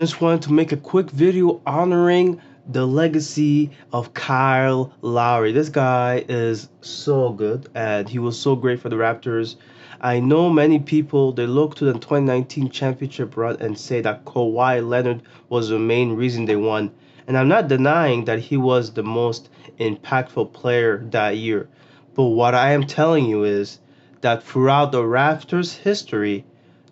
Just wanted to make a quick video honoring the legacy of Kyle Lowry. This guy is so good and he was so great for the Raptors. I know many people they look to the 2019 championship run and say that Kawhi Leonard was the main reason they won. And I'm not denying that he was the most impactful player that year. But what I am telling you is that throughout the Raptors history,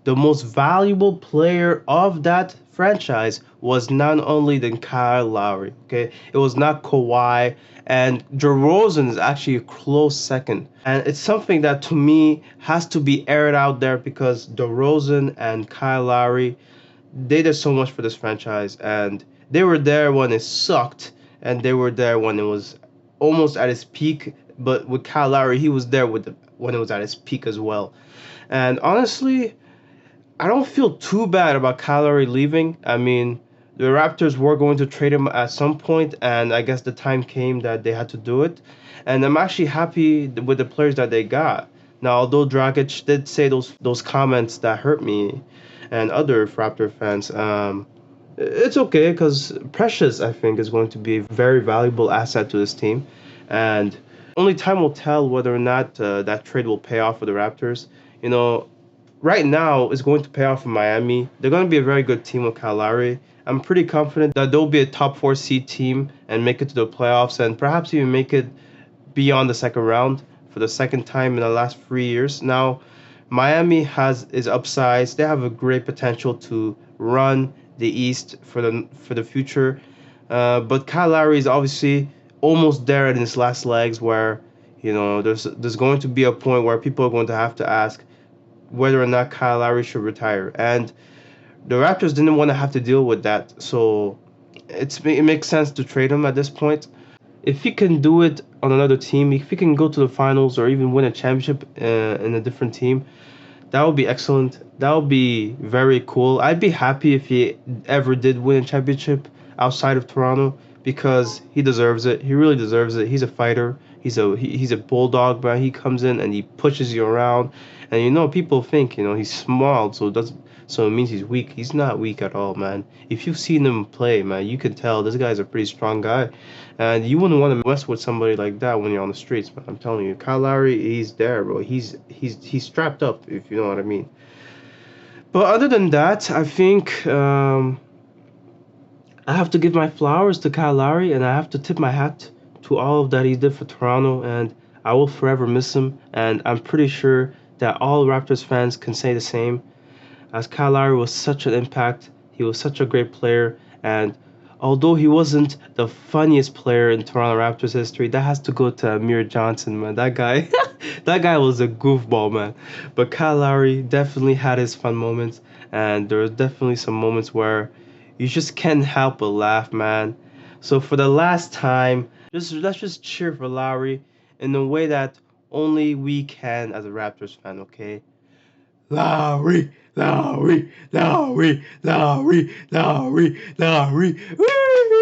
the most valuable player of that franchise was none only than Kyle Lowry. Okay, it was not Kawhi, and DeRozan is actually a close second. And it's something that to me has to be aired out there because DeRozan and Kyle Lowry, they did so much for this franchise, and they were there when it sucked, and they were there when it was almost at its peak. But with Kyle Lowry, he was there when it was at its peak as well. And honestly, I don't feel too bad about Kyle Lowry leaving. I mean, the Raptors were going to trade him at some point, and I guess the time came that they had to do it. And I'm actually happy with the players that they got. Now, although Dragic did say those comments that hurt me and other Raptor fans, it's okay because Precious, I think, is going to be a very valuable asset to this team, and only time will tell whether or not that trade will pay off for the Raptors. You know, right now is going to pay off for Miami. They're going to be a very good team with Kyle Lowry. I'm pretty confident that they'll be a top four seed team and make it to the playoffs and perhaps even make it beyond the second round for the second time in the last 3 years. Now, Miami has is upsized. They have a great potential to run the East for the future. But Kyle Lowry is obviously almost there in his last legs, where there's going to be a point where people are going to have to ask whether or not Kyle Lowry should retire. And the Raptors didn't want to have to deal with that, so it makes sense to trade him at this point. If he can do it on another team, if he can go to the finals or even win a championship in a different team, that would be excellent. That would be very cool. I'd be happy if he ever did win a championship outside of Toronto because he deserves it. He really deserves it. He's a fighter. He's a bulldog, man. He comes in and he pushes you around, and people think he's small, so it means he's weak. He's not weak at all, man. If you've seen him play, man, you can tell this guy's a pretty strong guy, and you wouldn't want to mess with somebody like that when you're on the streets, man. I'm telling you, Kyle Lowry, he's there, bro. He's strapped up, if you know what I mean. But other than that, I think I have to give my flowers to Kyle Lowry, and I have to tip my hat to all of that he did for Toronto, and I will forever miss him. And I'm pretty sure that all Raptors fans can say the same, as Kyle Lowry was such an impact. He was such a great player, and although he wasn't the funniest player in Toronto Raptors history, that has to go to Amir Johnson, man. That guy, that guy was a goofball, man. But Kyle Lowry definitely had his fun moments, and there were definitely some moments where you just can't help but laugh, man. So for the last time, let's just cheer for Lowry in the way that only we can as a Raptors fan, okay? Lowry, Lowry, Lowry, Lowry, Lowry, Lowry. Woo!